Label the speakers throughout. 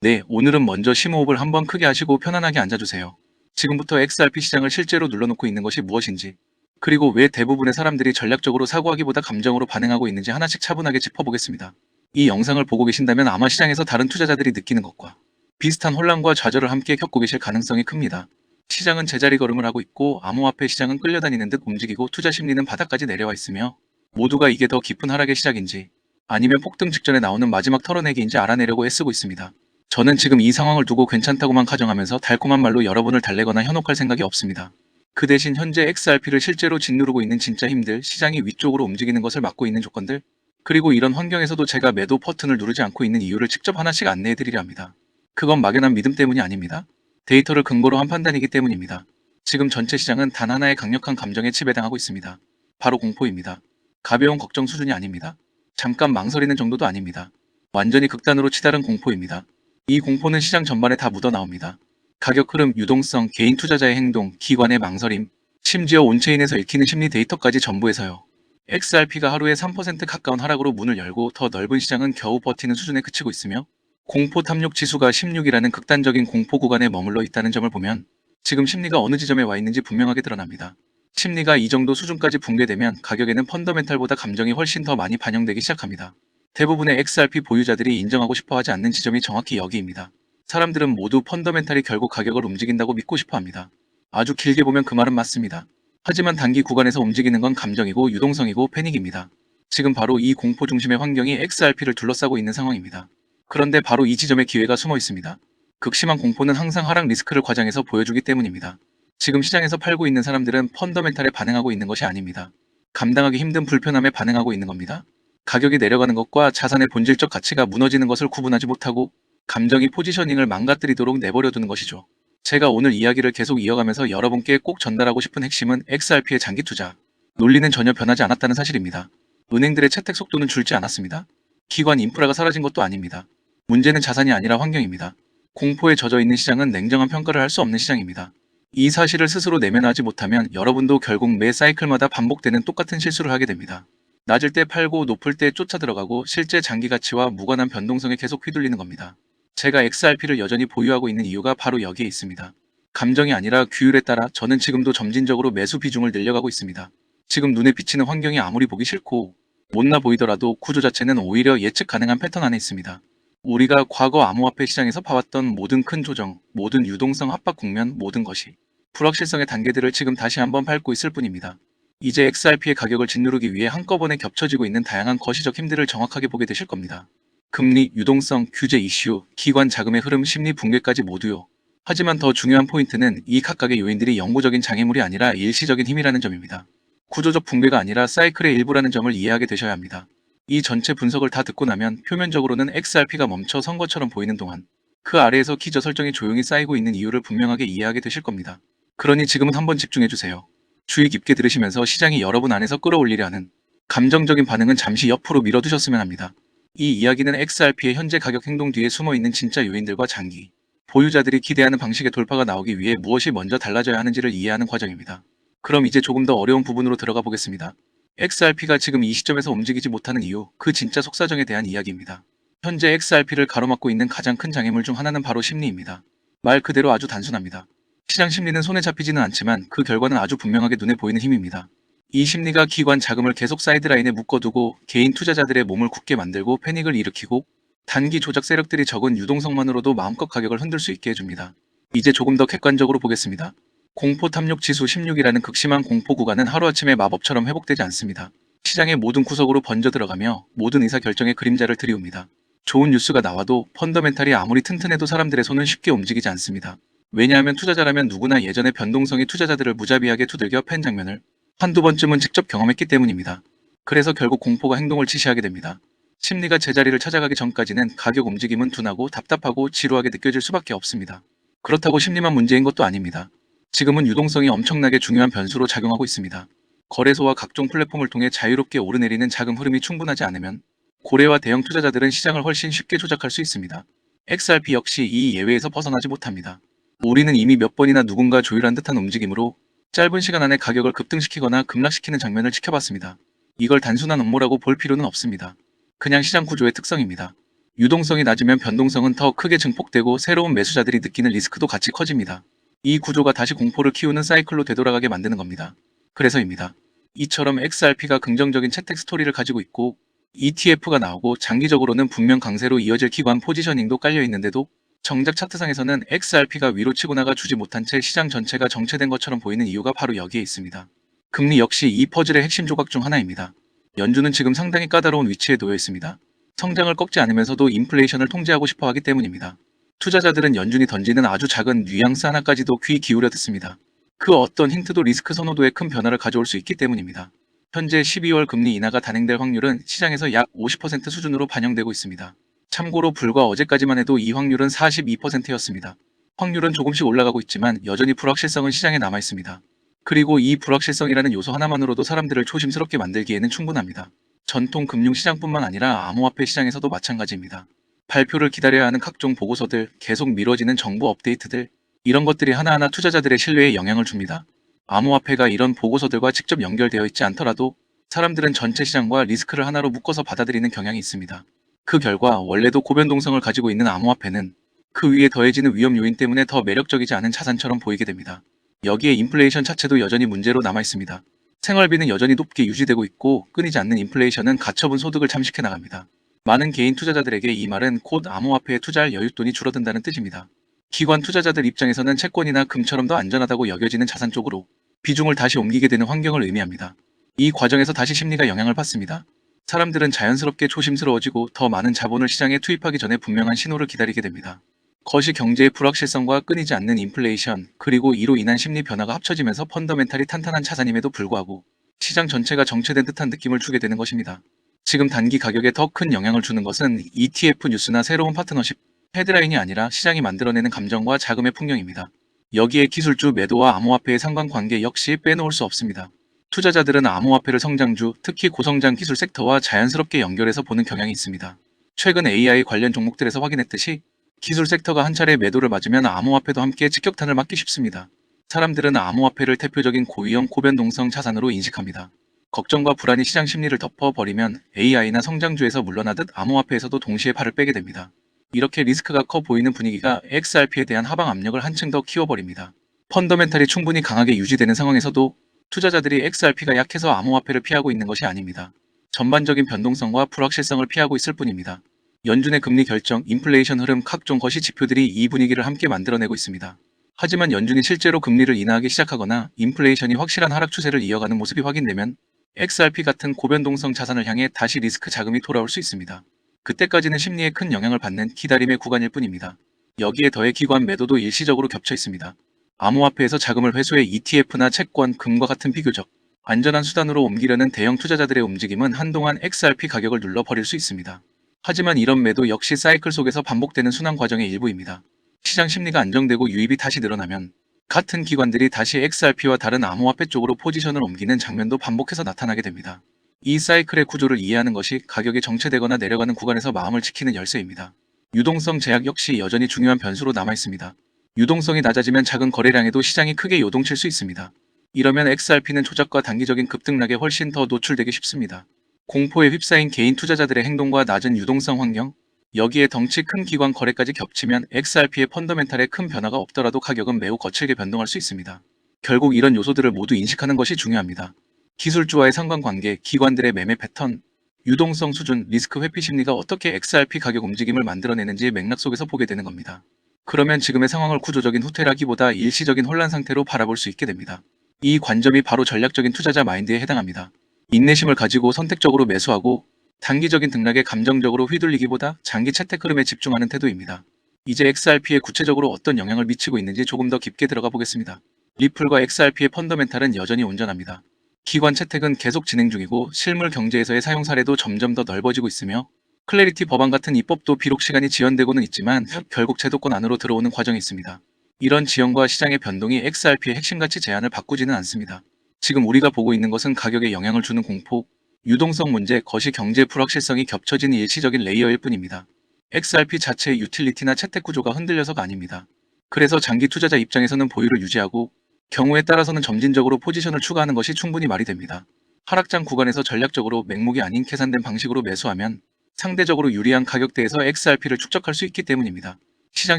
Speaker 1: 네, 오늘은 먼저 심호흡을 한번 크게 하시고 편안하게 앉아주세요. 지금부터 XRP 시장을 실제로 눌러놓고 있는 것이 무엇인지, 그리고 왜 대부분의 사람들이 전략적으로 사고하기보다 감정으로 반응하고 있는지 하나씩 차분하게 짚어보겠습니다. 이 영상을 보고 계신다면 아마 시장에서 다른 투자자들이 느끼는 것과 비슷한 혼란과 좌절을 함께 겪고 계실 가능성이 큽니다. 시장은 제자리 걸음을 하고 있고 암호화폐 시장은 끌려다니는 듯 움직이고 투자 심리는 바닥까지 내려와 있으며 모두가 이게 더 깊은 하락의 시작인지 아니면 폭등 직전에 나오는 마지막 털어내기인지 알아내려고 애쓰고 있습니다. 저는 지금 이 상황을 두고 괜찮다고만 가정하면서 달콤한 말로 여러분을 달래거나 현혹할 생각이 없습니다. 그 대신 현재 XRP를 실제로 짓누르고 있는 진짜 힘들, 시장이 위쪽으로 움직이는 것을 막고 있는 조건들, 그리고 이런 환경에서도 제가 매도 버튼을 누르지 않고 있는 이유를 직접 하나씩 안내해드리려 합니다. 그건 막연한 믿음 때문이 아닙니다. 데이터를 근거로 한 판단이기 때문입니다. 지금 전체 시장은 단 하나의 강력한 감정에 지배당하고 있습니다. 바로 공포입니다. 가벼운 걱정 수준이 아닙니다. 잠깐 망설이는 정도도 아닙니다. 완전히 극단으로 치달은 공포입니다. 이 공포는 시장 전반에 다 묻어나옵니다. 가격 흐름, 유동성, 개인 투자자의 행동, 기관의 망설임, 심지어 온체인에서 읽히는 심리 데이터까지 전부에서요. XRP가 하루에 3% 가까운 하락으로 문을 열고 더 넓은 시장은 겨우 버티는 수준에 그치고 있으며 공포 탐욕 지수가 16이라는 극단적인 공포 구간에 머물러 있다는 점을 보면 지금 심리가 어느 지점에 와 있는지 분명하게 드러납니다. 심리가 이 정도 수준까지 붕괴되면 가격에는 펀더멘탈보다 감정이 훨씬 더 많이 반영되기 시작합니다. 대부분의 XRP 보유자들이 인정하고 싶어하지 않는 지점이 정확히 여기입니다. 사람들은 모두 펀더멘탈이 결국 가격을 움직인다고 믿고 싶어합니다. 아주 길게 보면 그 말은 맞습니다. 하지만 단기 구간에서 움직이는 건 감정이고 유동성이고 패닉입니다. 지금 바로 이 공포 중심의 환경이 XRP를 둘러싸고 있는 상황입니다. 그런데 바로 이 지점에 기회가 숨어 있습니다. 극심한 공포는 항상 하락 리스크를 과장해서 보여주기 때문입니다. 지금 시장에서 팔고 있는 사람들은 펀더멘탈에 반응하고 있는 것이 아닙니다. 감당하기 힘든 불편함에 반응하고 있는 겁니다. 가격이 내려가는 것과 자산의 본질적 가치가 무너지는 것을 구분하지 못하고 감정이 포지셔닝을 망가뜨리도록 내버려두는 것이죠. 제가 오늘 이야기를 계속 이어가면서 여러분께 꼭 전달하고 싶은 핵심은 XRP의 장기 투자 논리는 전혀 변하지 않았다는 사실입니다. 은행들의 채택 속도는 줄지 않았습니다. 기관 인프라가 사라진 것도 아닙니다. 문제는 자산이 아니라 환경입니다. 공포에 젖어 있는 시장은 냉정한 평가를 할 수 없는 시장입니다. 이 사실을 스스로 내면하지 못하면 여러분도 결국 매 사이클마다 반복되는 똑같은 실수를 하게 됩니다. 낮을 때 팔고 높을 때 쫓아 들어가고 실제 장기 가치와 무관한 변동성에 계속 휘둘리는 겁니다. 제가 XRP를 여전히 보유하고 있는 이유가 바로 여기에 있습니다. 감정이 아니라 규율에 따라 저는 지금도 점진적으로 매수 비중을 늘려가고 있습니다. 지금 눈에 비치는 환경이 아무리 보기 싫고 못나 보이더라도 구조 자체는 오히려 예측 가능한 패턴 안에 있습니다. 우리가 과거 암호화폐 시장에서 봐왔던 모든 큰 조정, 모든 유동성 압박 국면, 모든 것이 불확실성의 단계들을 지금 다시 한번 밟고 있을 뿐입니다. 이제 XRP의 가격을 짓누르기 위해 한꺼번에 겹쳐지고 있는 다양한 거시적 힘들을 정확하게 보게 되실 겁니다. 금리, 유동성, 규제 이슈, 기관 자금의 흐름, 심리 붕괴까지 모두요. 하지만 더 중요한 포인트는 이 각각의 요인들이 영구적인 장애물이 아니라 일시적인 힘이라는 점입니다. 구조적 붕괴가 아니라 사이클의 일부라는 점을 이해하게 되셔야 합니다. 이 전체 분석을 다 듣고 나면 표면적으로는 XRP가 멈춰 선 것처럼 보이는 동안 그 아래에서 기저 설정이 조용히 쌓이고 있는 이유를 분명하게 이해하게 되실 겁니다. 그러니 지금은 한번 집중해주세요. 주의 깊게 들으시면서 시장이 여러분 안에서 끌어올리려 하는 감정적인 반응은 잠시 옆으로 밀어두셨으면 합니다. 이 이야기는 XRP의 현재 가격 행동 뒤에 숨어있는 진짜 요인들과 장기 보유자들이 기대하는 방식의 돌파가 나오기 위해 무엇이 먼저 달라져야 하는지를 이해하는 과정입니다. 그럼 이제 조금 더 어려운 부분으로 들어가 보겠습니다. XRP가 지금 이 시점에서 움직이지 못하는 이유, 그 진짜 속사정에 대한 이야기입니다. 현재 XRP를 가로막고 있는 가장 큰 장애물 중 하나는 바로 심리입니다. 말 그대로 아주 단순합니다. 시장 심리는 손에 잡히지는 않지만 그 결과는 아주 분명하게 눈에 보이는 힘입니다. 이 심리가 기관 자금을 계속 사이드라인에 묶어두고 개인 투자자들의 몸을 굳게 만들고 패닉을 일으키고 단기 조작 세력들이 적은 유동성만으로도 마음껏 가격을 흔들 수 있게 해줍니다. 이제 조금 더 객관적으로 보겠습니다. 공포 탐욕 지수 16이라는 극심한 공포 구간은 하루아침에 마법처럼 회복되지 않습니다. 시장의 모든 구석으로 번져 들어가며 모든 의사결정의 그림자를 들이웁니다. 좋은 뉴스가 나와도 펀더멘탈이 아무리 튼튼해도 사람들의 손은 쉽게 움직이지 않습니다. 왜냐하면 투자자라면 누구나 예전에 변동성이 투자자들을 무자비하게 두들겨 팬 장면을 한두 번쯤은 직접 경험했기 때문입니다. 그래서 결국 공포가 행동을 지시하게 됩니다. 심리가 제자리를 찾아가기 전까지는 가격 움직임은 둔하고 답답하고 지루하게 느껴질 수밖에 없습니다. 그렇다고 심리만 문제인 것도 아닙니다. 지금은 유동성이 엄청나게 중요한 변수로 작용하고 있습니다. 거래소와 각종 플랫폼을 통해 자유롭게 오르내리는 자금 흐름이 충분하지 않으면 고래와 대형 투자자들은 시장을 훨씬 쉽게 조작할 수 있습니다. XRP 역시 이 예외에서 벗어나지 못합니다. 우리는 이미 몇 번이나 누군가 조율한 듯한 움직임으로 짧은 시간 안에 가격을 급등시키거나 급락시키는 장면을 지켜봤습니다. 이걸 단순한 음모라고 볼 필요는 없습니다. 그냥 시장 구조의 특성입니다. 유동성이 낮으면 변동성은 더 크게 증폭되고 새로운 매수자들이 느끼는 리스크도 같이 커집니다. 이 구조가 다시 공포를 키우는 사이클로 되돌아가게 만드는 겁니다. 그래서입니다. 이처럼 XRP가 긍정적인 채택 스토리를 가지고 있고 ETF가 나오고 장기적으로는 분명 강세로 이어질 기관 포지셔닝도 깔려 있는데도 정작 차트상에서는 XRP가 위로 치고 나가 주지 못한 채 시장 전체가 정체된 것처럼 보이는 이유가 바로 여기에 있습니다. 금리 역시 이 퍼즐의 핵심 조각 중 하나입니다. 연준은 지금 상당히 까다로운 위치에 놓여 있습니다. 성장을 꺾지 않으면서도 인플레이션을 통제하고 싶어 하기 때문입니다. 투자자들은 연준이 던지는 아주 작은 뉘앙스 하나까지도 귀 기울여 듣습니다. 그 어떤 힌트도 리스크 선호도에 큰 변화를 가져올 수 있기 때문입니다. 현재 12월 금리 인하가 단행될 확률은 시장에서 약 50% 수준으로 반영되고 있습니다. 참고로 불과 어제까지만 해도 이 확률은 42%였습니다. 확률은 조금씩 올라가고 있지만 여전히 불확실성은 시장에 남아 있습니다. 그리고 이 불확실성이라는 요소 하나만으로도 사람들을 조심스럽게 만들기에는 충분합니다. 전통 금융시장뿐만 아니라 암호화폐 시장에서도 마찬가지입니다. 발표를 기다려야 하는 각종 보고서들, 계속 미뤄지는 정보 업데이트들, 이런 것들이 하나하나 투자자들의 신뢰에 영향을 줍니다. 암호화폐가 이런 보고서들과 직접 연결되어 있지 않더라도 사람들은 전체 시장과 리스크를 하나로 묶어서 받아들이는 경향이 있습니다. 그 결과 원래도 고변동성을 가지고 있는 암호화폐는 그 위에 더해지는 위험 요인 때문에 더 매력적이지 않은 자산처럼 보이게 됩니다. 여기에 인플레이션 자체도 여전히 문제로 남아 있습니다. 생활비는 여전히 높게 유지되고 있고 끊이지 않는 인플레이션은 가처분 소득을 잠식해 나갑니다. 많은 개인 투자자들에게 이 말은 곧 암호화폐에 투자할 여윳돈이 줄어든다는 뜻입니다. 기관 투자자들 입장에서는 채권이나 금처럼 더 안전하다고 여겨지는 자산 쪽으로 비중을 다시 옮기게 되는 환경을 의미합니다. 이 과정에서 다시 심리가 영향을 받습니다. 사람들은 자연스럽게 조심스러워지고 더 많은 자본을 시장에 투입하기 전에 분명한 신호를 기다리게 됩니다. 거시 경제의 불확실성과 끊이지 않는 인플레이션, 그리고 이로 인한 심리 변화가 합쳐지면서 펀더멘탈이 탄탄한 자산임에도 불구하고 시장 전체가 정체된 듯한 느낌을 주게 되는 것입니다. 지금 단기 가격에 더 큰 영향을 주는 것은 ETF 뉴스나 새로운 파트너십, 헤드라인이 아니라 시장이 만들어내는 감정과 자금의 풍경입니다. 여기에 기술주 매도와 암호화폐의 상관관계 역시 빼놓을 수 없습니다. 투자자들은 암호화폐를 성장주, 특히 고성장 기술 섹터와 자연스럽게 연결해서 보는 경향이 있습니다. 최근 AI 관련 종목들에서 확인했듯이 기술 섹터가 한 차례 매도를 맞으면 암호화폐도 함께 직격탄을 맞기 쉽습니다. 사람들은 암호화폐를 대표적인 고위험 고변동성 자산으로 인식합니다. 걱정과 불안이 시장 심리를 덮어버리면 AI나 성장주에서 물러나듯 암호화폐에서도 동시에 팔을 빼게 됩니다. 이렇게 리스크가 커 보이는 분위기가 XRP에 대한 하방 압력을 한층 더 키워버립니다. 펀더멘탈이 충분히 강하게 유지되는 상황에서도 투자자들이 XRP가 약해서 암호화폐를 피하고 있는 것이 아닙니다. 전반적인 변동성과 불확실성을 피하고 있을 뿐입니다. 연준의 금리 결정, 인플레이션 흐름, 각종 거시 지표들이 이 분위기를 함께 만들어내고 있습니다. 하지만 연준이 실제로 금리를 인하하기 시작하거나 인플레이션이 확실한 하락 추세를 이어가는 모습이 확인되면 XRP 같은 고변동성 자산을 향해 다시 리스크 자금이 돌아올 수 있습니다. 그때까지는 심리에 큰 영향을 받는 기다림의 구간일 뿐입니다. 여기에 더해 기관 매도도 일시적으로 겹쳐 있습니다. 암호화폐에서 자금을 회수해 ETF나 채권, 금과 같은 비교적 안전한 수단으로 옮기려는 대형 투자자들의 움직임은 한동안 XRP 가격을 눌러버릴 수 있습니다. 하지만 이런 매도 역시 사이클 속에서 반복되는 순환 과정의 일부입니다. 시장 심리가 안정되고 유입이 다시 늘어나면 같은 기관들이 다시 XRP와 다른 암호화폐 쪽으로 포지션을 옮기는 장면도 반복해서 나타나게 됩니다. 이 사이클의 구조를 이해하는 것이 가격이 정체되거나 내려가는 구간에서 마음을 지키는 열쇠입니다. 유동성 제약 역시 여전히 중요한 변수로 남아 있습니다. 유동성이 낮아지면 작은 거래량에도 시장이 크게 요동칠 수 있습니다. 이러면 XRP는 조작과 단기적인 급등락에 훨씬 더 노출되기 쉽습니다. 공포에 휩싸인 개인 투자자들의 행동과 낮은 유동성 환경, 여기에 덩치 큰 기관 거래까지 겹치면 XRP의 펀더멘탈에 큰 변화가 없더라도 가격은 매우 거칠게 변동할 수 있습니다. 결국 이런 요소들을 모두 인식하는 것이 중요합니다. 기술주와의 상관관계, 기관들의 매매 패턴, 유동성 수준, 리스크 회피 심리가 어떻게 XRP 가격 움직임을 만들어내는지의 맥락 속에서 보게 되는 겁니다. 그러면 지금의 상황을 구조적인 후퇴라기보다 일시적인 혼란 상태로 바라볼 수 있게 됩니다. 이 관점이 바로 전략적인 투자자 마인드에 해당합니다. 인내심을 가지고 선택적으로 매수하고 단기적인 등락에 감정적으로 휘둘리기보다 장기 채택 흐름에 집중하는 태도입니다. 이제 XRP에 구체적으로 어떤 영향을 미치고 있는지 조금 더 깊게 들어가 보겠습니다. 리플과 XRP의 펀더멘탈은 여전히 온전합니다. 기관 채택은 계속 진행 중이고 실물 경제에서의 사용 사례도 점점 더 넓어지고 있으며 클래리티 법안 같은 입법도 비록 시간이 지연되고는 있지만 결국 제도권 안으로 들어오는 과정이 있습니다. 이런 지연과 시장의 변동이 XRP의 핵심 가치 제한을 바꾸지는 않습니다. 지금 우리가 보고 있는 것은 가격에 영향을 주는 공포, 유동성 문제, 거시 경제 불확실성이 겹쳐진 일시적인 레이어일 뿐입니다. XRP 자체의 유틸리티나 채택 구조가 흔들려서가 아닙니다. 그래서 장기 투자자 입장에서는 보유를 유지하고 경우에 따라서는 점진적으로 포지션을 추가하는 것이 충분히 말이 됩니다. 하락장 구간에서 전략적으로 맹목이 아닌 계산된 방식으로 매수하면 상대적으로 유리한 가격대에서 XRP를 축적할 수 있기 때문입니다. 시장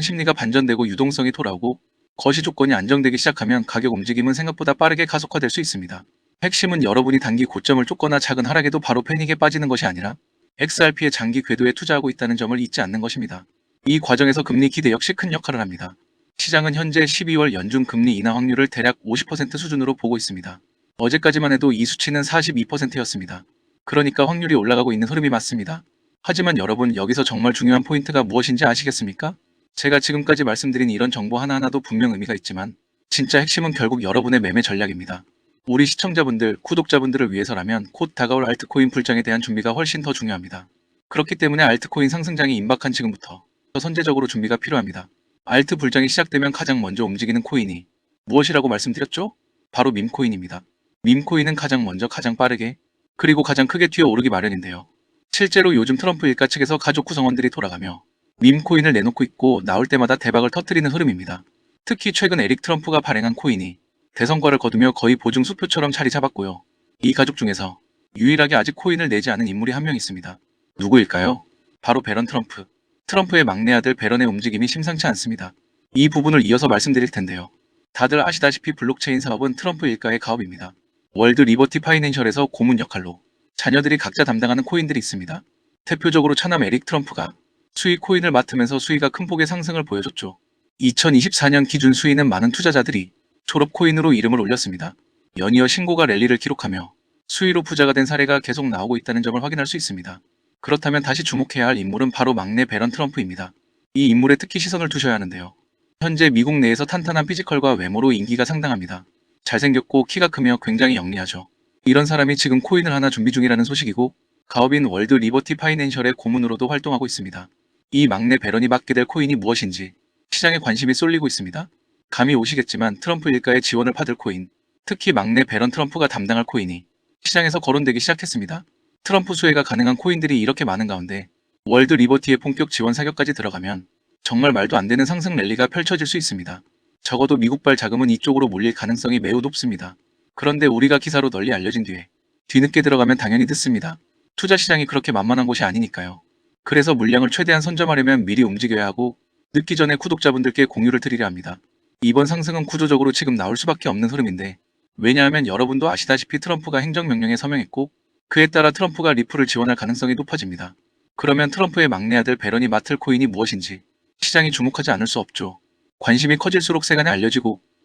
Speaker 1: 심리가 반전되고 유동성이 돌아오고 거시 조건이 안정되기 시작하면 가격 움직임은 생각보다 빠르게 가속화될 수 있습니다. 핵심은 여러분이 단기 고점을 쫓거나 작은 하락에도 바로 패닉에 빠지는 것이 아니라 XRP의 장기 궤도에 투자하고 있다는 점을 잊지 않는 것입니다. 이 과정에서 금리 기대 역시 큰 역할을 합니다. 시장은 현재 12월 연중 금리 인하 확률을 대략 50% 수준으로 보고 있습니다. 어제까지만 해도 이 수치는 42%였습니다. 그러니까 확률이 올라가고 있는 흐름이 맞습니다. 하지만 여러분, 여기서 정말 중요한 포인트가 무엇인지 아시겠습니까? 제가 지금까지 말씀드린 이런 정보 하나하나도 분명 의미가 있지만 진짜 핵심은 결국 여러분의 매매 전략입니다. 우리 시청자분들, 구독자분들을 위해서라면 곧 다가올 알트코인 불장에 대한 준비가 훨씬 더 중요합니다. 그렇기 때문에 알트코인 상승장이 임박한 지금부터 선제적으로 준비가 필요합니다. 알트 불장이 시작되면 가장 먼저 움직이는 코인이 무엇이라고 말씀드렸죠? 바로 밈코인입니다. 밈코인은 가장 먼저 가장 빠르게 그리고 가장 크게 튀어오르기 마련인데요. 실제로 요즘 트럼프 일가 측에서 가족 구성원들이 돌아가며 밈코인을 내놓고 있고 나올 때마다 대박을 터뜨리는 흐름입니다. 특히 최근 에릭 트럼프가 발행한 코인이 대성과를 거두며 거의 보증 수표처럼 자리 잡았고요. 이 가족 중에서 유일하게 아직 코인을 내지 않은 인물이 한 명 있습니다. 누구일까요? 바로 배런 트럼프. 트럼프의 막내 아들 배런의 움직임이 심상치 않습니다. 이 부분을 이어서 말씀드릴 텐데요. 다들 아시다시피 블록체인 사업은 트럼프 일가의 가업입니다. 월드 리버티 파이낸셜에서 고문 역할로 자녀들이 각자 담당하는 코인들이 있습니다. 대표적으로 차남 에릭 트럼프가 수익 코인을 맡으면서 수위가 큰 폭의 상승을 보여줬죠. 2024년 기준 수위는 많은 투자자들이 졸업 코인으로 이름을 올렸습니다. 연이어 신고가 랠리를 기록하며 수위로 부자가 된 사례가 계속 나오고 있다는 점을 확인할 수 있습니다. 그렇다면 다시 주목해야 할 인물은 바로 막내 배런 트럼프입니다. 이 인물에 특히 시선을 두셔야 하는데요. 현재 미국 내에서 탄탄한 피지컬과 외모로 인기가 상당합니다. 잘생겼고 키가 크며 굉장히 영리하죠. 이런 사람이 지금 코인을 하나 준비 중이라는 소식이고 가업인 월드 리버티 파이낸셜의 고문으로도 활동하고 있습니다. 이 막내 배런이 맡게 될 코인이 무엇인지 시장에 관심이 쏠리고 있습니다. 감이 오시겠지만 트럼프 일가의 지원을 받을 코인, 특히 막내 배런 트럼프가 담당할 코인이 시장에서 거론되기 시작했습니다. 트럼프 수혜가 가능한 코인들이 이렇게 많은 가운데 월드 리버티의 본격 지원 사격까지 들어가면 정말 말도 안 되는 상승 랠리가 펼쳐질 수 있습니다. 적어도 미국발 자금은 이쪽으로 몰릴 가능성이 매우 높습니다. 그런데 우리가 기사로 널리 알려진 뒤에 뒤늦게 들어가면 당연히 늦습니다. 투자 시장이 그렇게 만만한 곳이 아니니까요. 그래서 물량을 최대한 선점하려면 미리 움직여야 하고 늦기 전에 구독자분들께 공유를 드리려 합니다. 이번 상승은 구조적으로 지금 나올 수밖에 없는 흐름인데 왜냐하면 여러분도 아시다시피 트럼프가 행정명령에 서명했고 그에 따라 트럼프가 리플을 지원할 가능성이 높아집니다. 그러면 트럼프의 막내 아들 배런이 맡을 코인이 무엇인지 시장이 주목하지 않을 수 없죠. 관심이 커질수록 세간에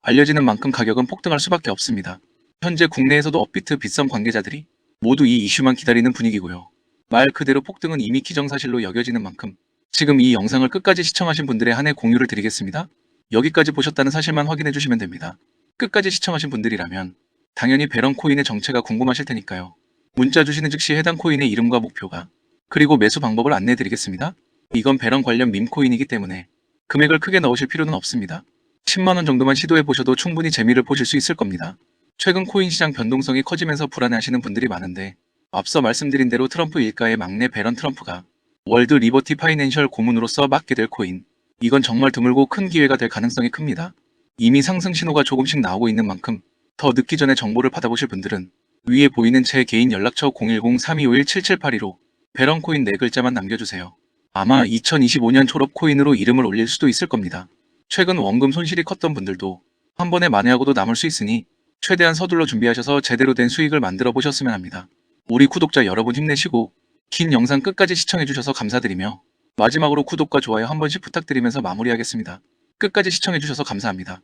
Speaker 1: 알려지는 만큼 가격은 폭등할 수밖에 없습니다. 현재 국내에서도 업비트 빗썸 관계자들이 모두 이 이슈만 기다리는 분위기고요. 말 그대로 폭등은 이미 기정사실로 여겨지는 만큼 지금 이 영상을 끝까지 시청하신 분들에 한해 공유를 드리겠습니다. 여기까지 보셨다는 사실만 확인해 주시면 됩니다. 끝까지 시청하신 분들이라면 당연히 배런 코인의 정체가 궁금하실 테니까요. 문자 주시는 즉시 해당 코인의 이름과 목표가 그리고 매수 방법을 안내해 드리겠습니다. 이건 배런 관련 밈코인이기 때문에 금액을 크게 넣으실 필요는 없습니다. 10만원 정도만 시도해 보셔도 충분히 재미를 보실 수 있을 겁니다. 최근 코인 시장 변동성이 커지면서 불안해하시는 분들이 많은데 앞서 말씀드린 대로 트럼프 일가의 막내 배런 트럼프가 월드 리버티 파이낸셜 고문으로서 맡게 될 코인, 이건 정말 드물고 큰 기회가 될 가능성이 큽니다. 이미 상승 신호가 조금씩 나오고 있는 만큼 더 늦기 전에 정보를 받아보실 분들은 위에 보이는 제 개인 연락처 010-3251-7782로 배런 코인 4글자만 남겨주세요. 아마 2025년 졸업 코인으로 이름을 올릴 수도 있을 겁니다. 최근 원금 손실이 컸던 분들도 한 번에 만회하고도 남을 수 있으니 최대한 서둘러 준비하셔서 제대로 된 수익을 만들어 보셨으면 합니다. 우리 구독자 여러분 힘내시고 긴 영상 끝까지 시청해주셔서 감사드리며 마지막으로 구독과 좋아요 한 번씩 부탁드리면서 마무리하겠습니다. 끝까지 시청해주셔서 감사합니다.